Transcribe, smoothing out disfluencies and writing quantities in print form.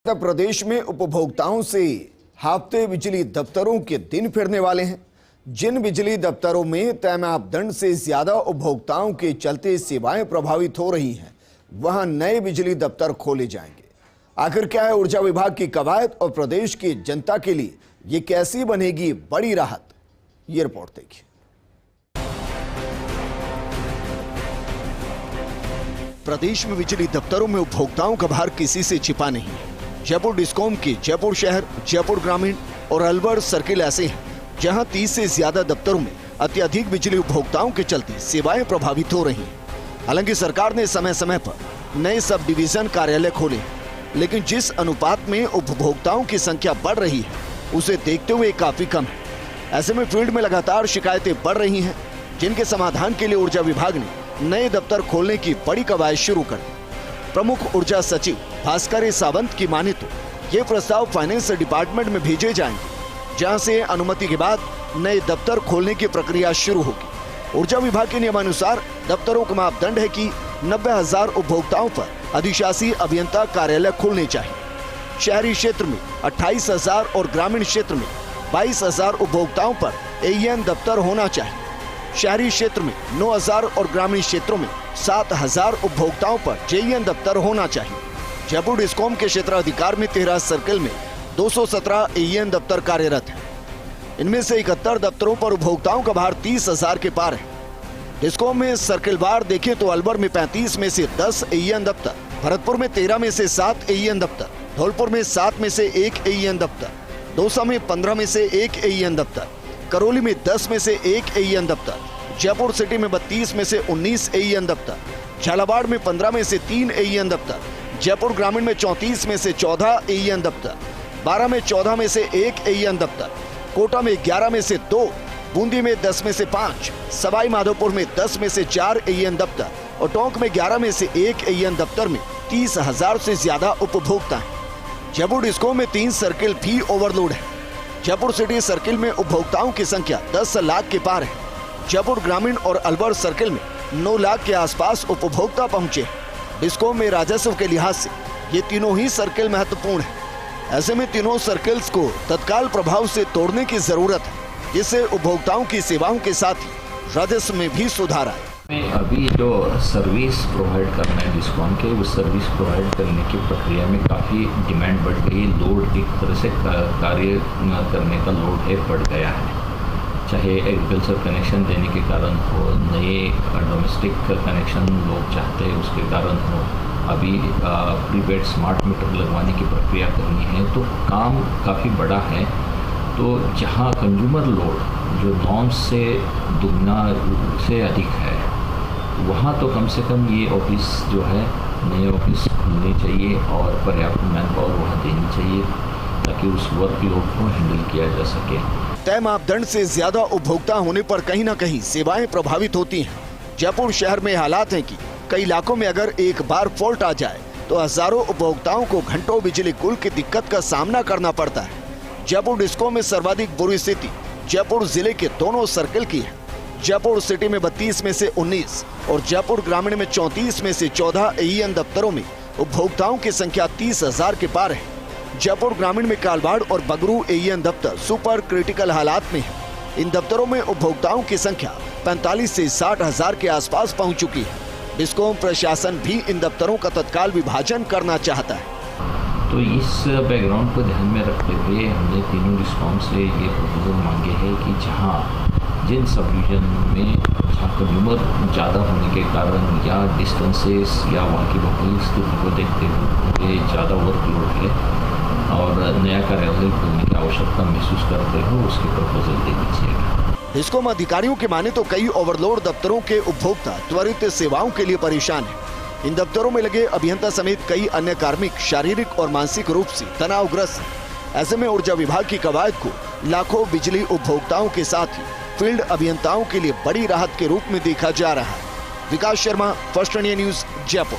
उत्तर प्रदेश में उपभोक्ताओं से हाफ्ते बिजली दफ्तरों के दिन फिरने वाले हैं। जिन बिजली दफ्तरों में तय मापदंड से ज्यादा उपभोक्ताओं के चलते सेवाएं प्रभावित हो रही हैं, वहां नए बिजली दफ्तर खोले जाएंगे। आखिर क्या है ऊर्जा विभाग की कवायद और प्रदेश की जनता के लिए ये कैसी बनेगी बड़ी राहत, ये रिपोर्ट देखिए। प्रदेश में बिजली दफ्तरों में उपभोक्ताओं का भार किसी से छिपा नहीं है। जयपुर डिस्कॉम के जयपुर शहर, जयपुर ग्रामीण और अलवर सर्किल ऐसे हैं जहां 30 से ज्यादा दफ्तरों में अत्यधिक बिजली उपभोक्ताओं के चलते सेवाएं प्रभावित हो रही हैं। हालांकि सरकार ने समय समय पर नए सब डिवीजन कार्यालय खोले, लेकिन जिस अनुपात में उपभोक्ताओं की संख्या बढ़ रही है उसे देखते हुए काफी कम है। ऐसे में फील्ड में लगातार शिकायतें बढ़ रही हैं, जिनके समाधान के लिए ऊर्जा विभाग ने नए दफ्तर खोलने की बड़ी कवायद शुरू कर दी। प्रमुख ऊर्जा सचिव भास्कर सावंत की माने तो ये प्रस्ताव फाइनेंस डिपार्टमेंट में भेजे जाएंगे, जहां से अनुमति के बाद नए दफ्तर खोलने की प्रक्रिया शुरू होगी। ऊर्जा विभाग के नियमानुसार दफ्तरों का मापदंड है कि 90,000 उपभोक्ताओं पर अधिशासी अभियंता कार्यालय खोलने चाहिए। शहरी क्षेत्र में 28,000 और ग्रामीण क्षेत्र में 22,000 उपभोक्ताओं पर एईएन दफ्तर होना चाहिए। शहरी क्षेत्र में 9,000 और ग्रामीण क्षेत्रों में 7,000 उपभोक्ताओं पर जेईएन दफ्तर होना चाहिए। जयपुर डिस्कॉम के क्षेत्राधिकार में 13 सर्किल में 217 एईएन दफ्तर कार्यरत है। इनमें से 71 दफ्तरों पर उपभोक्ताओं का भार 30,000 के पार है। डिस्कॉम में सर्किल बार देखें तो अलवर में 35 में से 10 एईएन दफ्तर, भरतपुर में 13 में से 7 एईएन दफ्तर, धौलपुर में 7 में से 1 एईएन दफ्तर, दौसा में 15 में से 1 एईएन दफ्तर, करौली में 10 में से 1 एईएन दफ्तर, जयपुर सिटी में 32 में से 19 एईएन दफ्तर, झालावाड़ में 15 में से 3 एईएन दफ्तर, जयपुर ग्रामीण में 34 में से 14 एईएन दफ्तर, बारा में 14 में से 1 एईएन दफ्तर, कोटा में 11 में से 2, बूंदी में 10 में से 5, सवाई माधोपुर में 10 में से 4 एईएन दफ्तर और टोंक में 11 में से 1 एईएन दफ्तर में 30,000 से ज्यादा उपभोक्ता हैं। जयपुर डिस्कॉम में 3 सर्किल भी ओवरलोड है। जयपुर सिटी सर्किल में उपभोक्ताओं की संख्या 10 लाख के पार है। जयपुर ग्रामीण और अलवर सर्किल में 9 लाख के आसपास उपभोक्ता पहुंचे। डिस्कॉम में राजस्व के लिहाज से ये तीनों ही सर्किल महत्वपूर्ण है। ऐसे में तीनों सर्किल्स को तत्काल प्रभाव से तोड़ने की जरूरत है, जिससे उपभोक्ताओं की सेवाओं के साथ ही राजस्व में भी सुधार आए। अभी जो सर्विस प्रोवाइड करना है डिस्कॉम के, उस सर्विस प्रोवाइड करने की प्रक्रिया में काफ़ी डिमांड बढ़ गई। लोड एक तरह से कार्य करने का लोड है बढ़ गया है, चाहे एग्रीकल्चर कनेक्शन देने के कारण हो, नए डोमेस्टिक कनेक्शन लोग चाहते हैं उसके कारण हो, अभी प्रीपेड स्मार्ट मीटर लगवाने की प्रक्रिया करनी है, तो काम काफ़ी बड़ा है। तो जहाँ कंज्यूमर लोड जो नॉर्म्स से दुगना से अधिक है, वहाँ तो कम से कम ये ऑफिस जो है नए ऑफिस खुलने चाहिए और पर्याप्त मैन पावर वहाँ देनी चाहिए, ताकि उस वर्कलोड को हैंडल किया जा सके। तय मापदंड से ज्यादा उपभोक्ता होने पर कहीं न कहीं सेवाएं प्रभावित होती हैं। जयपुर शहर में हालात हैं कि कई इलाकों में अगर एक बार फॉल्ट आ जाए तो हजारों उपभोक्ताओं को घंटों बिजली गुल की दिक्कत का सामना करना पड़ता है। जयपुर डिस्कॉम में सर्वाधिक बुरी स्थिति जयपुर जिले के दोनों सर्किल की है। जयपुर सिटी में 32 में से 19 और जयपुर ग्रामीण में 34 में से 14 एईएन दफ्तरों में उपभोक्ताओं की संख्या 30,000 के पार है। जयपुर ग्रामीण में कालवाड़ और बगरू एईएन दफ्तर सुपर क्रिटिकल हालात में है। इन दफ्तरों में उपभोक्ताओं की संख्या 45 से 60,000 के आसपास पहुंच चुकी है। डिस्कॉम प्रशासन भी इन दफ्तरों का तत्काल विभाजन करना चाहता है। तो इस बैकग्राउंड को ध्यान में रखते हुए हमने तीनों डिस्कॉम से ये प्रपोजल मांगे हैं कि जहाँ जिन सब डिवीजन में जहाँ कंज्यूमर ज़्यादा होने के कारण या डिस्टेंसेस या वहाँ की भौगोलिक स्थिति को देखते हुए ज़्यादा वर्कलोड है और नया कार्यालय खोलने की आवश्यकता महसूस करते हो, उसके प्रपोजल दे दीजिएगा। डिस्कॉम अधिकारियों के माने तो कई ओवरलोड दफ्तरों के उपभोक्ता त्वरित सेवाओं के लिए परेशान हैं। इन दफ्तरों में लगे अभियंता समेत कई अन्य कार्मिक शारीरिक और मानसिक रूप से तनावग्रस्त हैं। ऐसे में ऊर्जा विभाग की कवायद को लाखों बिजली उपभोक्ताओं के साथ ही फील्ड अभियंताओं के लिए बड़ी राहत के रूप में देखा जा रहा है। Vikas Sharma, first India news, Jaipur.